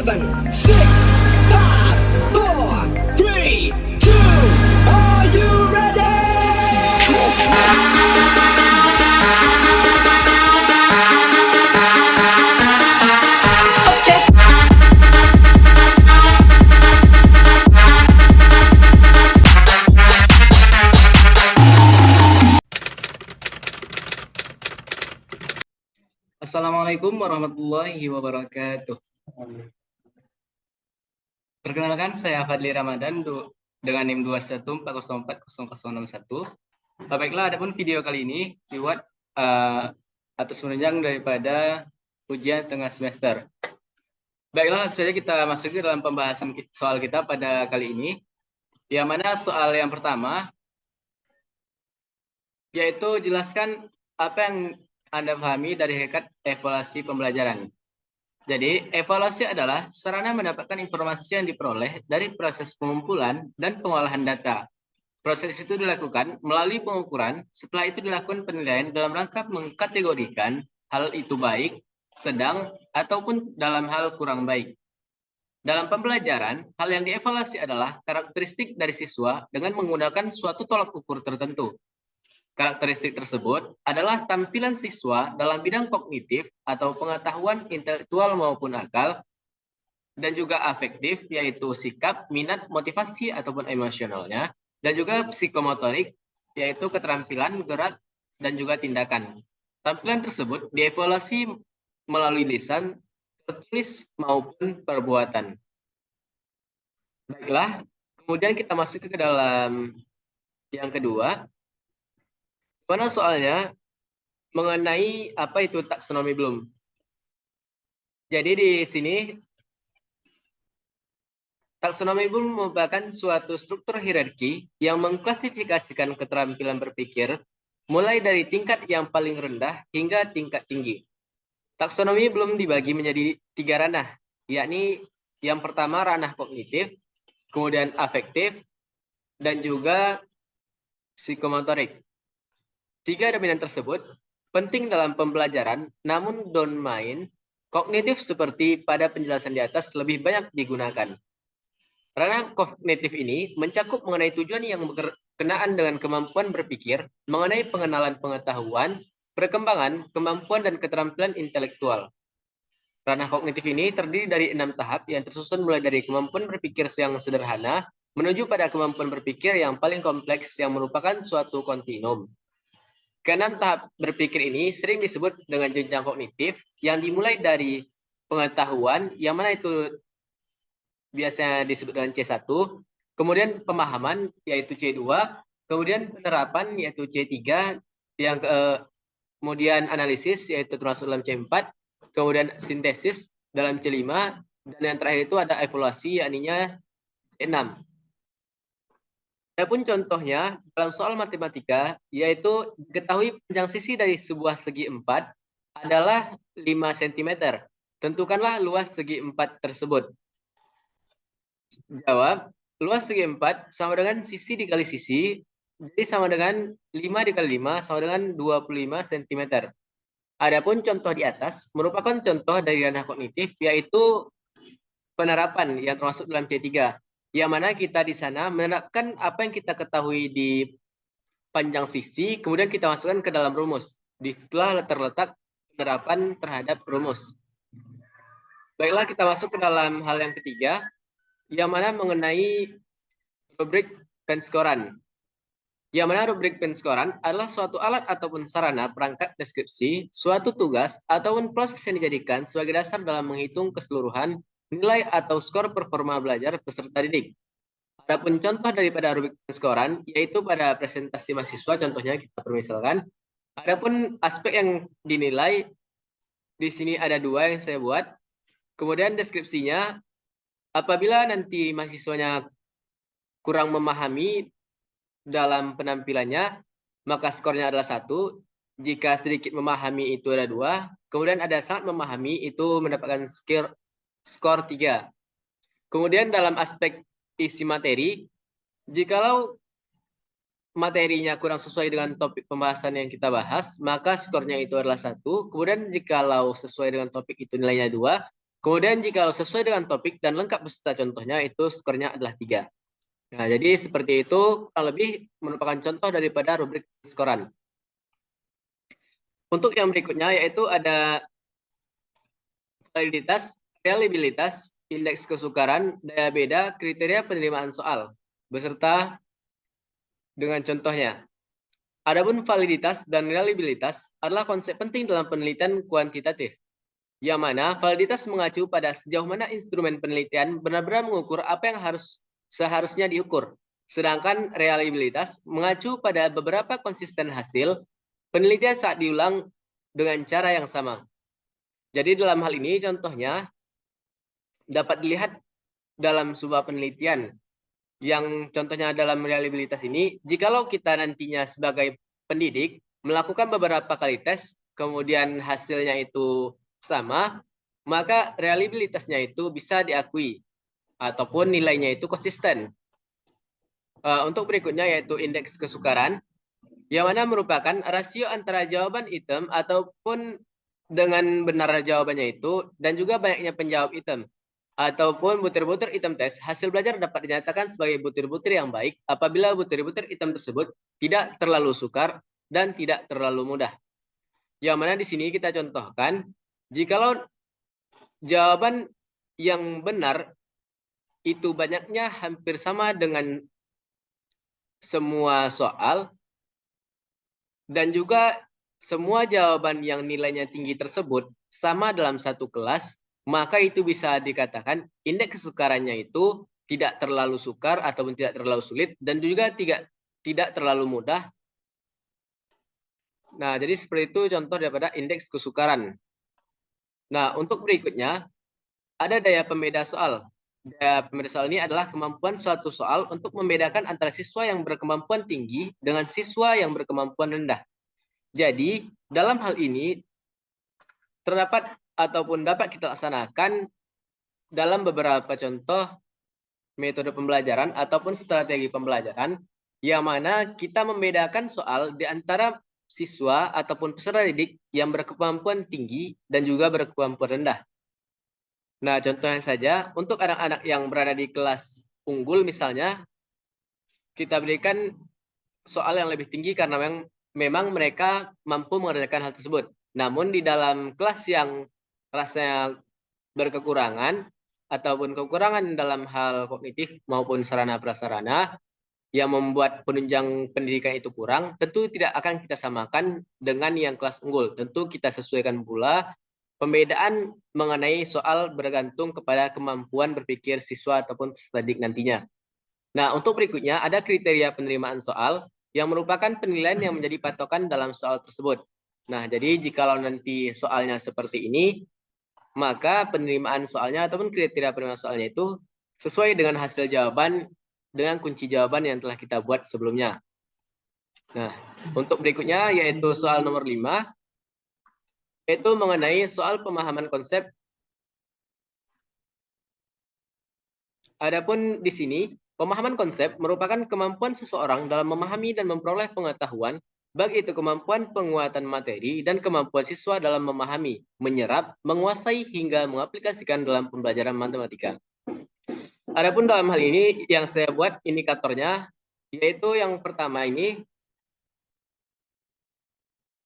7, 6, 5, 4, 3, 2, are you ready? Assalamualaikum warahmatullahi wabarakatuh. Perkenalkan, saya Fadli Ramadan dengan NIM 214040061. Baiklah, adapun video kali ini dibuat atas menunjang daripada ujian tengah semester. Baiklah, langsung saja kita masuk ke dalam pembahasan soal kita pada kali ini. Yang mana soal yang pertama, yaitu jelaskan apa yang Anda pahami dari hakikat evaluasi pembelajaran. Jadi, evaluasi adalah sarana mendapatkan informasi yang diperoleh dari proses pengumpulan dan pengolahan data. Proses itu dilakukan melalui pengukuran, setelah itu dilakukan penilaian dalam rangka mengkategorikan hal itu baik, sedang, ataupun dalam hal kurang baik. Dalam pembelajaran, hal yang dievaluasi adalah karakteristik dari siswa dengan menggunakan suatu tolak ukur tertentu. Karakteristik tersebut adalah tampilan siswa dalam bidang kognitif atau pengetahuan intelektual maupun akal, dan juga afektif, yaitu sikap, minat, motivasi, ataupun emosionalnya, dan juga psikomotorik, yaitu keterampilan, gerak, dan juga tindakan. Tampilan tersebut dievaluasi melalui lisan, tertulis, maupun perbuatan. Baiklah, kemudian kita masuk ke dalam yang kedua, mana soalnya mengenai apa itu taksonomi Bloom. Jadi di sini taksonomi Bloom merupakan suatu struktur hierarki yang mengklasifikasikan keterampilan berpikir mulai dari tingkat yang paling rendah hingga tingkat tinggi. Taksonomi Bloom dibagi menjadi 3 ranah, yakni yang pertama ranah kognitif, kemudian afektif, dan juga psikomotorik. 3 dominan tersebut penting dalam pembelajaran, namun domain kognitif seperti pada penjelasan di atas lebih banyak digunakan. Ranah kognitif ini mencakup mengenai tujuan yang berkenaan dengan kemampuan berpikir, mengenai pengenalan pengetahuan, perkembangan, kemampuan, dan keterampilan intelektual. Ranah kognitif ini terdiri dari 6 tahap yang tersusun mulai dari kemampuan berpikir yang sederhana menuju pada kemampuan berpikir yang paling kompleks yang merupakan suatu kontinum. Keenam tahap berpikir ini sering disebut dengan jenjang kognitif yang dimulai dari pengetahuan, yang mana itu biasanya disebut dengan C1, kemudian pemahaman yaitu C2, kemudian penerapan yaitu C3, yang kemudian analisis yaitu termasuk dalam C4, kemudian sintesis dalam C5, dan yang terakhir itu ada evaluasi yakni C6. Adapun contohnya dalam soal matematika, yaitu diketahui panjang sisi dari sebuah segi 4 adalah 5 cm. Tentukanlah luas segi 4 tersebut. Jawab, luas segi 4 sama dengan sisi dikali sisi, jadi sama dengan 5 dikali 5 sama dengan 25 cm. Adapun contoh di atas merupakan contoh dari ranah kognitif, yaitu penerapan yang termasuk dalam C3. Yang mana kita di sana menerapkan apa yang kita ketahui di panjang sisi, kemudian kita masukkan ke dalam rumus. Disitulah terletak penerapan terhadap rumus. Baiklah, kita masuk ke dalam hal yang ketiga, yang mana mengenai rubrik penskoran. Yang mana rubrik penskoran adalah suatu alat ataupun sarana perangkat deskripsi, suatu tugas ataupun proses yang dijadikan sebagai dasar dalam menghitung keseluruhan nilai atau skor performa belajar peserta didik. Adapun contoh daripada rubrik penskoran yaitu pada presentasi mahasiswa, contohnya kita permisalkan. Adapun aspek yang dinilai di sini ada 2 yang saya buat. Kemudian deskripsinya, apabila nanti mahasiswanya kurang memahami dalam penampilannya, maka skornya adalah 1. Jika sedikit memahami itu ada 2. Kemudian ada sangat memahami itu mendapatkan skor 3. Kemudian dalam aspek isi materi, jikalau materinya kurang sesuai dengan topik pembahasan yang kita bahas, maka skornya itu adalah 1. Kemudian jikalau sesuai dengan topik itu nilainya 2. Kemudian jika sesuai dengan topik dan lengkap beserta contohnya, itu skornya adalah 3. Nah, jadi seperti itu kurang lebih merupakan contoh daripada rubrik skoran. Untuk yang berikutnya yaitu ada validitas, reliabilitas, indeks kesukaran, daya beda, kriteria penerimaan soal, beserta dengan contohnya. Adapun validitas dan reliabilitas adalah konsep penting dalam penelitian kuantitatif, yang mana validitas mengacu pada sejauh mana instrumen penelitian benar-benar mengukur apa yang seharusnya diukur. Sedangkan reliabilitas mengacu pada beberapa konsisten hasil penelitian saat diulang dengan cara yang sama. Jadi dalam hal ini contohnya dapat dilihat dalam sebuah penelitian yang contohnya dalam reliabilitas ini, jikalau kita nantinya sebagai pendidik melakukan beberapa kali tes, kemudian hasilnya itu sama, maka reliabilitasnya itu bisa diakui ataupun nilainya itu konsisten. Untuk berikutnya yaitu indeks kesukaran, yang mana merupakan rasio antara jawaban item ataupun dengan benar jawabannya itu dan juga banyaknya penjawab item ataupun butir-butir item tes. Hasil belajar dapat dinyatakan sebagai butir-butir yang baik apabila butir-butir item tersebut tidak terlalu sukar dan tidak terlalu mudah. Yang mana di sini kita contohkan, jikalau jawaban yang benar itu banyaknya hampir sama dengan semua soal, dan juga semua jawaban yang nilainya tinggi tersebut sama dalam satu kelas, maka itu bisa dikatakan indeks kesukarannya itu tidak terlalu sukar ataupun tidak terlalu sulit dan juga tidak terlalu mudah. Nah, jadi seperti itu contoh daripada indeks kesukaran. Nah, untuk berikutnya ada daya pembeda soal. Daya pembeda soal ini adalah kemampuan suatu soal untuk membedakan antara siswa yang berkemampuan tinggi dengan siswa yang berkemampuan rendah. Jadi, dalam hal ini terdapat ataupun dapat kita laksanakan dalam beberapa contoh metode pembelajaran ataupun strategi pembelajaran, yang mana kita membedakan soal di antara siswa ataupun peserta didik yang berkemampuan tinggi dan juga berkemampuan rendah. Nah, contohnya saja, untuk anak-anak yang berada di kelas unggul misalnya, kita berikan soal yang lebih tinggi karena memang mereka mampu mengerjakan hal tersebut. Namun di dalam kelas yang rasanya berkekurangan ataupun kekurangan dalam hal kognitif maupun sarana prasarana yang membuat penunjang pendidikan itu kurang, tentu tidak akan kita samakan dengan yang kelas unggul. Tentu kita sesuaikan pula pembedaan mengenai soal bergantung kepada kemampuan berpikir siswa ataupun peserta didik nantinya. Nah, untuk berikutnya ada kriteria penerimaan soal yang merupakan penilaian yang menjadi patokan dalam soal tersebut. Nah, jadi jikalau nanti soalnya seperti ini, maka penerimaan soalnya ataupun kriteria penerimaan soalnya itu sesuai dengan hasil jawaban dengan kunci jawaban yang telah kita buat sebelumnya. Nah, untuk berikutnya yaitu soal nomor 5, yaitu mengenai soal pemahaman konsep. Adapun di sini, pemahaman konsep merupakan kemampuan seseorang dalam memahami dan memperoleh pengetahuan, baik itu kemampuan penguatan materi dan kemampuan siswa dalam memahami, menyerap, menguasai hingga mengaplikasikan dalam pembelajaran matematika. Adapun dalam hal ini yang saya buat indikatornya, yaitu yang pertama ini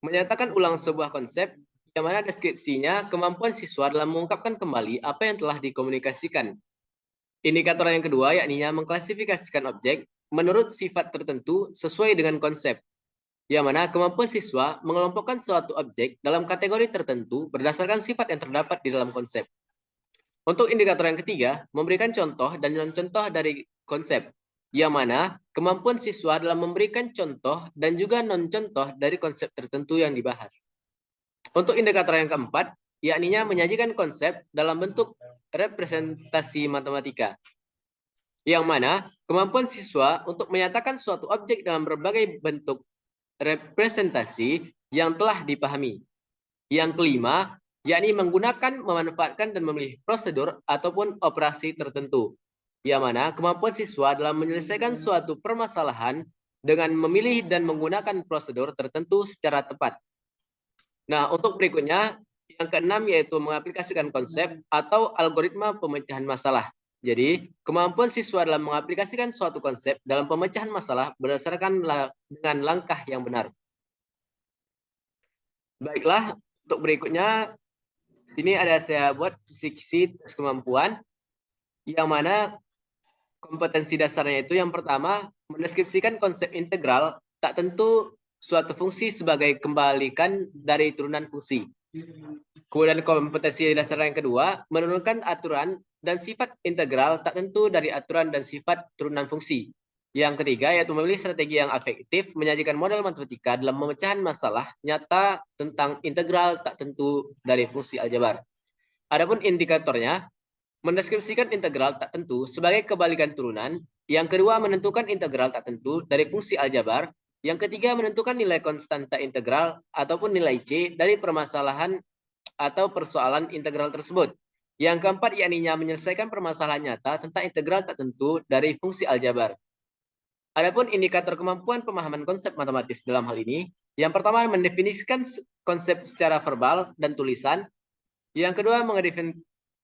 menyatakan ulang sebuah konsep, yang mana deskripsinya kemampuan siswa dalam mengungkapkan kembali apa yang telah dikomunikasikan. Indikator yang kedua yakni mengklasifikasikan objek menurut sifat tertentu sesuai dengan konsep, yang mana kemampuan siswa mengelompokkan suatu objek dalam kategori tertentu berdasarkan sifat yang terdapat di dalam konsep. Untuk indikator yang ketiga, memberikan contoh dan non-contoh dari konsep, yang mana kemampuan siswa dalam memberikan contoh dan juga non-contoh dari konsep tertentu yang dibahas. Untuk indikator yang keempat, yakni menyajikan konsep dalam bentuk representasi matematika, yang mana kemampuan siswa untuk menyatakan suatu objek dalam berbagai bentuk representasi yang telah dipahami. Yang kelima, yakni menggunakan, memanfaatkan, dan memilih prosedur ataupun operasi tertentu, yang mana kemampuan siswa dalam menyelesaikan suatu permasalahan dengan memilih dan menggunakan prosedur tertentu secara tepat. Nah, untuk berikutnya, Yang keenam yaitu mengaplikasikan konsep atau algoritma pemecahan masalah. Jadi, kemampuan siswa dalam mengaplikasikan suatu konsep dalam pemecahan masalah berdasarkan dengan langkah yang benar. Baiklah, untuk berikutnya, ini ada saya buat kisi-kisi tes kemampuan, yang mana kompetensi dasarnya itu yang pertama, mendeskripsikan konsep integral tak tentu suatu fungsi sebagai kembalikan dari turunan fungsi. Kemudian kompetensi dasar yang kedua, menurunkan aturan dan sifat integral tak tentu dari aturan dan sifat turunan fungsi. Yang ketiga, yaitu memilih strategi yang efektif, menyajikan model matematika dalam pemecahan masalah nyata tentang integral tak tentu dari fungsi aljabar. Adapun indikatornya, mendeskripsikan integral tak tentu sebagai kebalikan turunan. Yang kedua, menentukan integral tak tentu dari fungsi aljabar. Yang ketiga, menentukan nilai konstanta integral ataupun nilai C dari permasalahan atau persoalan integral tersebut. Yang keempat, yakni menyelesaikan permasalahan nyata tentang integral tak tentu dari fungsi aljabar. Adapun indikator kemampuan pemahaman konsep matematis dalam hal ini, yang pertama mendefinisikan konsep secara verbal dan tulisan. Yang kedua,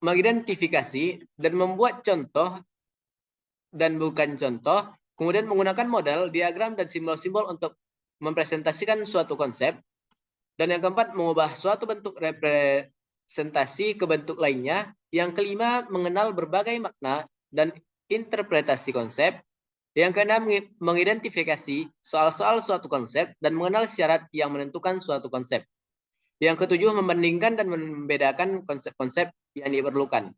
mengidentifikasi dan membuat contoh dan bukan contoh, kemudian menggunakan model, diagram, dan simbol-simbol untuk mempresentasikan suatu konsep. Dan yang keempat, mengubah suatu bentuk representasi ke bentuk lainnya. Yang kelima, mengenal berbagai makna dan interpretasi konsep. Yang keenam, mengidentifikasi soal-soal suatu konsep dan mengenal syarat yang menentukan suatu konsep. Yang ketujuh, membandingkan dan membedakan konsep-konsep yang diperlukan.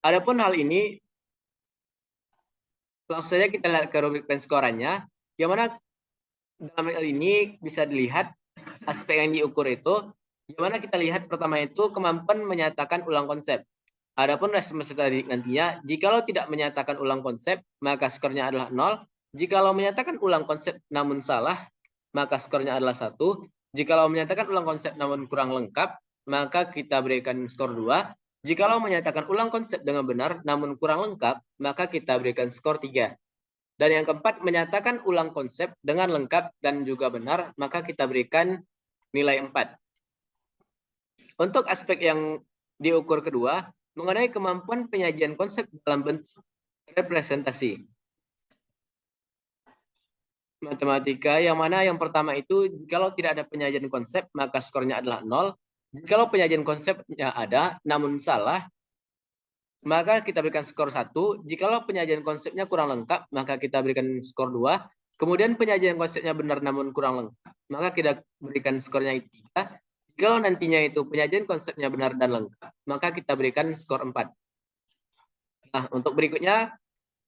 Adapun hal ini, langsung saja kita lihat ke rubrik penskorannya, yang mana dalam hal ini bisa dilihat aspek yang diukur itu, yang mana kita lihat pertama itu kemampuan menyatakan ulang konsep. Adapun respons tadi nantinya, jikalau tidak menyatakan ulang konsep, maka skornya adalah 0. Jikalau menyatakan ulang konsep namun salah, maka skornya adalah 1. Jikalau menyatakan ulang konsep namun kurang lengkap, maka kita berikan skor 2. Jikalau menyatakan ulang konsep dengan benar namun kurang lengkap, maka kita berikan skor 3. Dan yang keempat, menyatakan ulang konsep dengan lengkap dan juga benar, maka kita berikan nilai 4. Untuk aspek yang diukur kedua, mengenai kemampuan penyajian konsep dalam bentuk representasi matematika, yang mana yang pertama itu, kalau tidak ada penyajian konsep, maka skornya adalah 0. Kalau penyajian konsepnya ada, namun salah, maka kita berikan skor 1. Jikalau penyajian konsepnya kurang lengkap, maka kita berikan skor 2. Kemudian penyajian konsepnya benar namun kurang lengkap, maka kita berikan skornya 3. Kalau nantinya itu penyajian konsepnya benar dan lengkap, maka kita berikan skor 4. Nah, untuk berikutnya,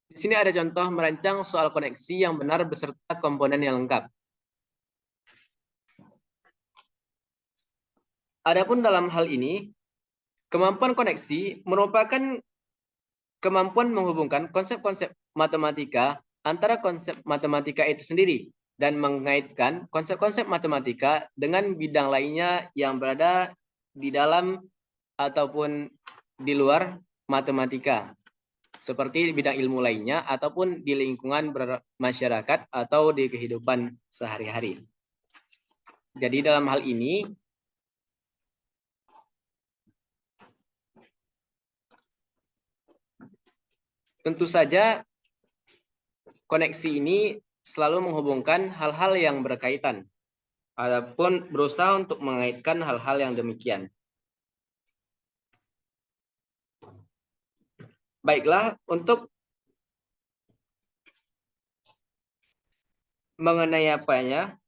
di sini ada contoh merancang soal koneksi yang benar beserta komponen yang lengkap. Adapun dalam hal ini, kemampuan koneksi merupakan kemampuan menghubungkan konsep-konsep matematika antara konsep matematika itu sendiri dan mengaitkan konsep-konsep matematika dengan bidang lainnya yang berada di dalam ataupun di luar matematika, seperti bidang ilmu lainnya ataupun di lingkungan masyarakat atau di kehidupan sehari-hari. Jadi dalam hal ini, tentu saja koneksi ini selalu menghubungkan hal-hal yang berkaitan, ataupun berusaha untuk mengaitkan hal-hal yang demikian. Baiklah, untuk mengenai apanya,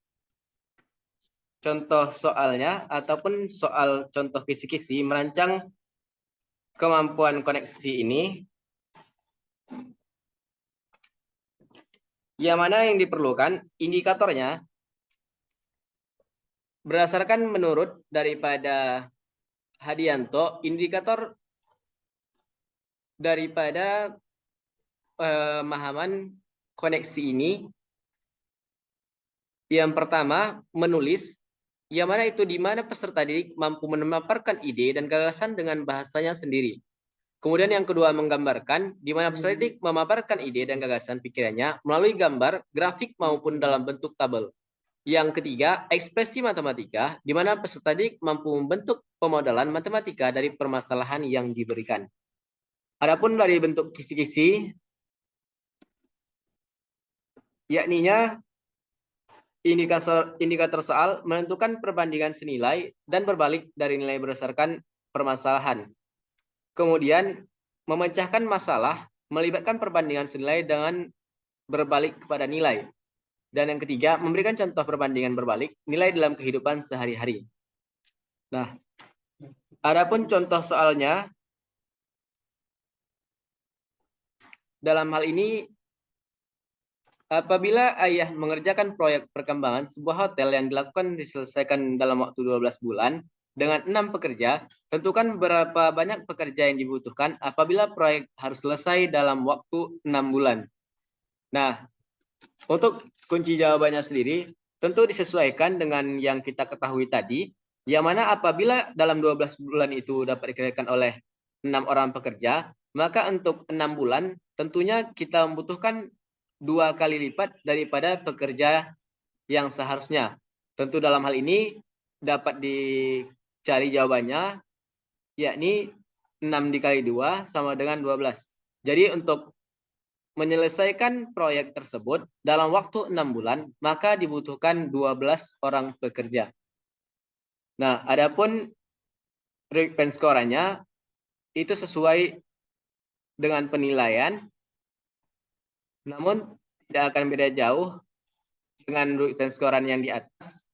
contoh soalnya, ataupun soal contoh kisi-kisi merancang kemampuan koneksi ini, yang mana yang diperlukan indikatornya berdasarkan menurut daripada Hadianto, indikator daripada pemahaman koneksi ini, yang pertama menulis, yang mana itu di mana peserta didik mampu memaparkan ide dan gagasan dengan bahasanya sendiri. Kemudian yang kedua menggambarkan, di mana peserta didik memaparkan ide dan gagasan pikirannya melalui gambar, grafik maupun dalam bentuk tabel. Yang ketiga, ekspresi matematika, di mana peserta didik mampu membentuk pemodelan matematika dari permasalahan yang diberikan. Adapun dari bentuk kisi-kisi, yakninya indikator soal menentukan perbandingan senilai dan berbalik dari nilai berdasarkan permasalahan. Kemudian, memecahkan masalah melibatkan perbandingan senilai dengan berbalik kepada nilai. Dan yang ketiga, memberikan contoh perbandingan berbalik nilai dalam kehidupan sehari-hari. Nah, adapun contoh soalnya, dalam hal ini, apabila ayah mengerjakan proyek perkembangan sebuah hotel yang diselesaikan dalam waktu 12 bulan dengan 6 pekerja, tentukan berapa banyak pekerja yang dibutuhkan apabila proyek harus selesai dalam waktu 6 bulan. Nah, untuk kunci jawabannya sendiri, tentu disesuaikan dengan yang kita ketahui tadi, yang mana apabila dalam 12 bulan itu dapat dikerjakan oleh 6 orang pekerja, maka untuk 6 bulan tentunya kita membutuhkan 2 kali lipat daripada pekerja yang seharusnya. Tentu dalam hal ini dapat dicari jawabannya, yakni 6 dikali 2 sama dengan 12. Jadi untuk menyelesaikan proyek tersebut dalam waktu 6 bulan, maka dibutuhkan 12 orang pekerja. Nah, adapun Rubik scorannya itu sesuai dengan penilaian, namun tidak akan beda jauh dengan Rubik scoran yang di atas.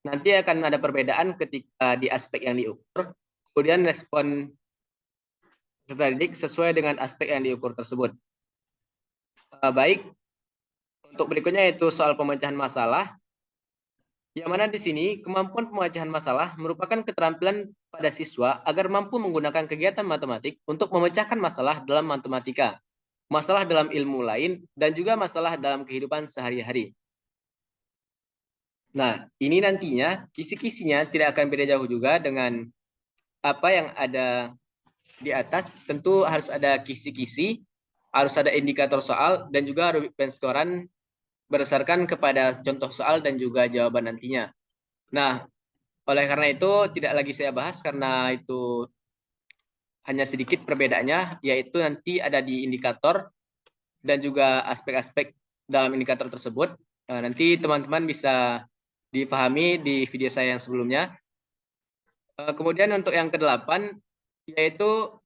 Nanti akan ada perbedaan ketika di aspek yang diukur, kemudian respon peserta didik sesuai dengan aspek yang diukur tersebut. Baik, untuk berikutnya yaitu soal pemecahan masalah. Yang mana di sini kemampuan pemecahan masalah merupakan keterampilan pada siswa agar mampu menggunakan kegiatan matematik untuk memecahkan masalah dalam matematika, masalah dalam ilmu lain, dan juga masalah dalam kehidupan sehari-hari. Nah, ini nantinya kisi-kisinya tidak akan beda jauh juga dengan apa yang ada di atas. Tentu harus ada kisi-kisi, harus ada indikator soal, dan juga Rubik scoran berdasarkan kepada contoh soal dan juga jawaban nantinya. Nah, oleh karena itu tidak lagi saya bahas karena itu hanya sedikit perbedaannya, yaitu nanti ada di indikator dan juga aspek-aspek dalam indikator tersebut. Nah, nanti teman-teman bisa dipahami di video saya yang sebelumnya. Kemudian untuk yang ke-8, yaitu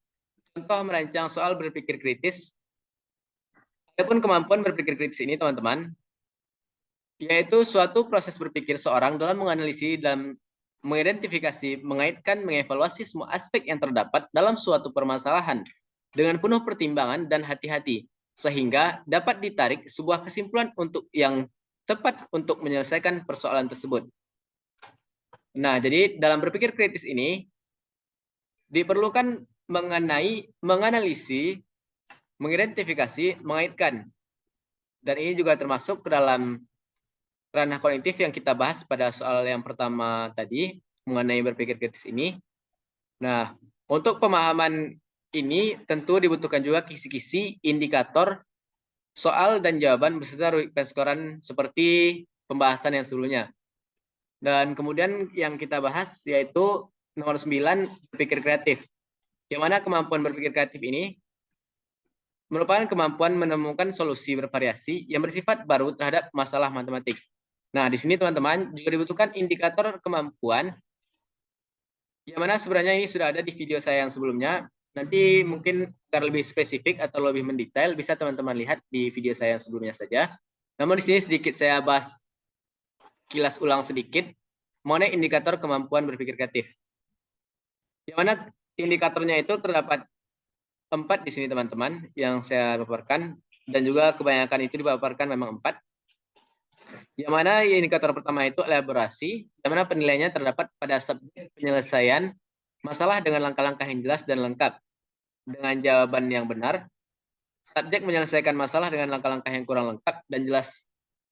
contoh merancang soal berpikir kritis. Adapun kemampuan berpikir kritis ini, teman-teman, yaitu suatu proses berpikir seorang dalam menganalisis dan mengidentifikasi, mengaitkan, mengevaluasi semua aspek yang terdapat dalam suatu permasalahan dengan penuh pertimbangan dan hati-hati, sehingga dapat ditarik sebuah kesimpulan untuk yang tepat untuk menyelesaikan persoalan tersebut. Nah, jadi dalam berpikir kritis ini diperlukan menganalisis, mengidentifikasi, mengaitkan. Dan ini juga termasuk ke dalam ranah kognitif yang kita bahas pada soal yang pertama tadi mengenai berpikir kritis ini. Nah, untuk pemahaman ini tentu dibutuhkan juga kisi-kisi, indikator, soal dan jawaban beserta Rubik scoran seperti pembahasan yang sebelumnya. Dan kemudian yang kita bahas yaitu nomor 9, berpikir kreatif. Yang mana kemampuan berpikir kreatif ini merupakan kemampuan menemukan solusi bervariasi yang bersifat baru terhadap masalah matematik. Nah, di sini teman-teman juga dibutuhkan indikator kemampuan, yang mana sebenarnya ini sudah ada di video saya yang sebelumnya. Nanti mungkin agar lebih spesifik atau lebih mendetail bisa teman-teman lihat di video saya yang sebelumnya saja. Namun di sini sedikit saya bahas kilas ulang sedikit mengenai indikator kemampuan berpikir kreatif. Yang mana indikatornya itu terdapat 4 di sini teman-teman yang saya paparkan, dan juga kebanyakan itu dipaparkan memang 4. Yang mana indikator pertama itu elaborasi, yang mana penilaiannya terdapat pada subjek penyelesaian masalah dengan langkah-langkah yang jelas dan lengkap dengan jawaban yang benar. Subjek menyelesaikan masalah dengan langkah-langkah yang kurang lengkap dan jelas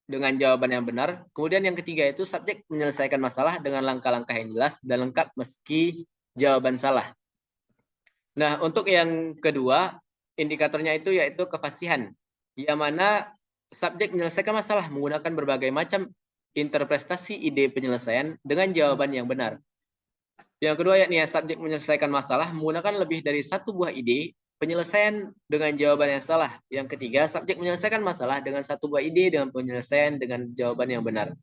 dengan jawaban yang benar. Kemudian yang ketiga itu subjek menyelesaikan masalah dengan langkah-langkah yang jelas dan lengkap meski jawaban salah. Nah, untuk yang kedua, indikatornya itu yaitu kefasihan, yang mana subjek menyelesaikan masalah menggunakan berbagai macam interpretasi ide penyelesaian dengan jawaban yang benar. Yang kedua yakni subjek menyelesaikan masalah menggunakan lebih dari satu buah ide penyelesaian dengan jawaban yang salah. Yang ketiga, subjek menyelesaikan masalah dengan satu buah ide dengan penyelesaian dengan jawaban yang benar.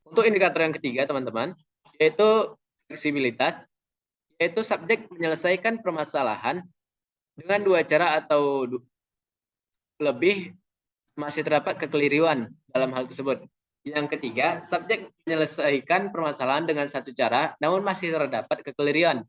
Untuk indikator yang ketiga, teman-teman, yaitu fleksibilitas, yaitu subjek menyelesaikan permasalahan dengan dua cara atau lebih masih terdapat kekeliruan dalam hal tersebut. Yang ketiga, subjek menyelesaikan permasalahan dengan satu cara, namun masih terdapat kekeliruan.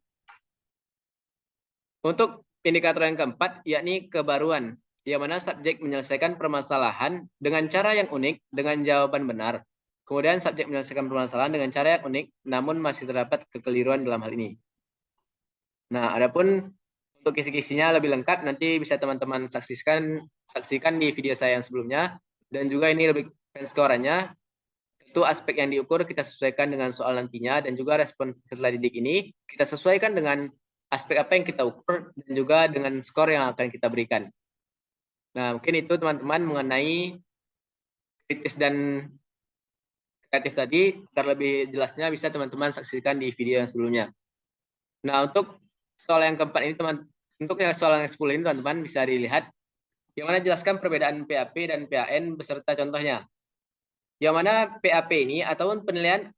Untuk indikator yang keempat, yakni kebaruan, yang mana subjek menyelesaikan permasalahan dengan cara yang unik, dengan jawaban benar. Kemudian subjek menyelesaikan permasalahan dengan cara yang unik, namun masih terdapat kekeliruan dalam hal ini. Nah, adapun untuk kisi-kisinya lebih lengkap, nanti bisa teman-teman saksikan di video saya yang sebelumnya. Dan juga ini lebih scorannya, itu aspek yang diukur kita sesuaikan dengan soal nantinya, dan juga respon peserta didik ini kita sesuaikan dengan aspek apa yang kita ukur, dan juga dengan skor yang akan kita berikan. Nah, mungkin itu teman-teman mengenai kritis dan kreatif tadi. Agar lebih jelasnya bisa teman-teman saksikan di video yang sebelumnya. Nah, untuk soal yang keempat ini untuk yang soal yang 10 ini teman-teman bisa dilihat yang mana jelaskan perbedaan PAP dan PAN beserta contohnya. Yang mana PAP ini ataupun penilaian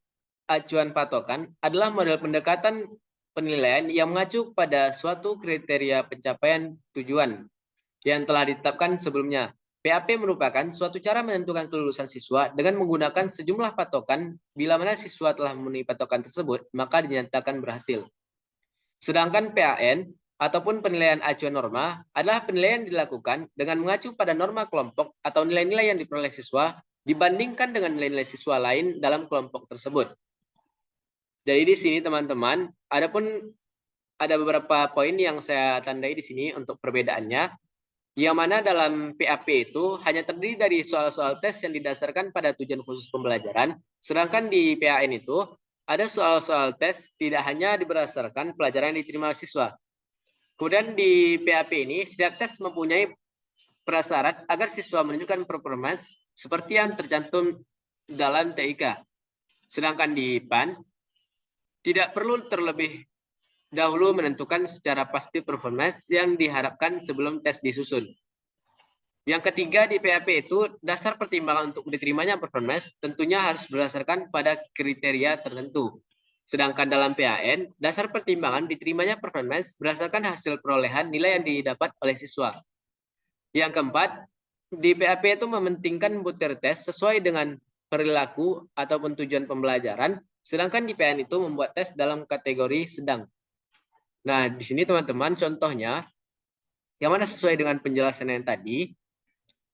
acuan patokan adalah model pendekatan penilaian yang mengacu pada suatu kriteria pencapaian tujuan yang telah ditetapkan sebelumnya. PAP merupakan suatu cara menentukan kelulusan siswa dengan menggunakan sejumlah patokan. Bila mana siswa telah memenuhi patokan tersebut, maka dinyatakan berhasil. Sedangkan PAN ataupun penilaian acuan norma adalah penilaian yang dilakukan dengan mengacu pada norma kelompok atau nilai-nilai yang diperoleh siswa dibandingkan dengan nilai-nilai siswa lain dalam kelompok tersebut. Jadi di sini teman-teman, ada beberapa poin yang saya tandai di sini untuk perbedaannya, yang mana dalam PAP itu hanya terdiri dari soal-soal tes yang didasarkan pada tujuan khusus pembelajaran, sedangkan di PAN itu ada soal-soal tes tidak hanya berdasarkan pelajaran yang diterima siswa. Kemudian di PAP ini, setiap tes mempunyai prasyarat agar siswa menunjukkan performance seperti yang tercantum dalam TIK. Sedangkan di PAN, tidak perlu terlebih dahulu menentukan secara pasti performance yang diharapkan sebelum tes disusun. Yang ketiga di PAP itu, dasar pertimbangan untuk diterimanya performance tentunya harus berdasarkan pada kriteria tertentu. Sedangkan dalam PAN, dasar pertimbangan diterimanya performance berdasarkan hasil perolehan nilai yang didapat oleh siswa. Yang keempat, di PAP itu mementingkan butir tes sesuai dengan perilaku ataupun tujuan pembelajaran, sedangkan di PAN itu membuat tes dalam kategori sedang. Nah, di sini teman-teman contohnya, yang mana sesuai dengan penjelasan yang tadi,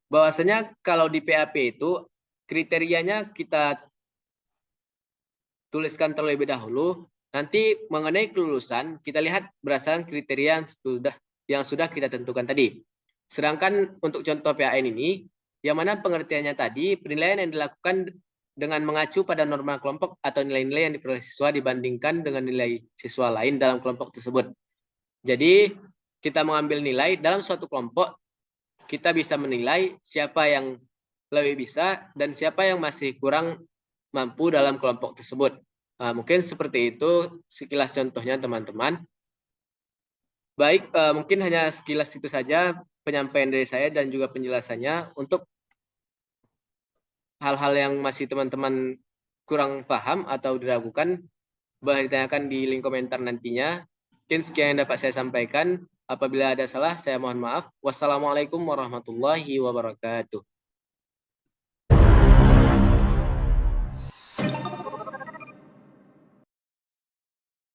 bahwasanya kalau di PAP itu kriterianya kita tuliskan terlebih dahulu, nanti mengenai kelulusan kita lihat berdasarkan kriteria yang sudah kita tentukan tadi. Sedangkan untuk contoh PAN ini, yang mana pengertiannya tadi, penilaian yang dilakukan dengan mengacu pada norma kelompok atau nilai-nilai yang diperoleh siswa dibandingkan dengan nilai siswa lain dalam kelompok tersebut. Jadi, kita mengambil nilai dalam suatu kelompok, kita bisa menilai siapa yang lebih bisa dan siapa yang masih kurang mampu dalam kelompok tersebut. Nah, mungkin seperti itu sekilas contohnya teman-teman. Baik, mungkin hanya sekilas itu saja penyampaian dari saya dan juga penjelasannya. Untuk hal-hal yang masih teman-teman kurang paham atau diragukan, boleh ditanyakan di link komentar nantinya. Mungkin sekian yang dapat saya sampaikan. Apabila ada salah, saya mohon maaf. Wassalamualaikum warahmatullahi wabarakatuh.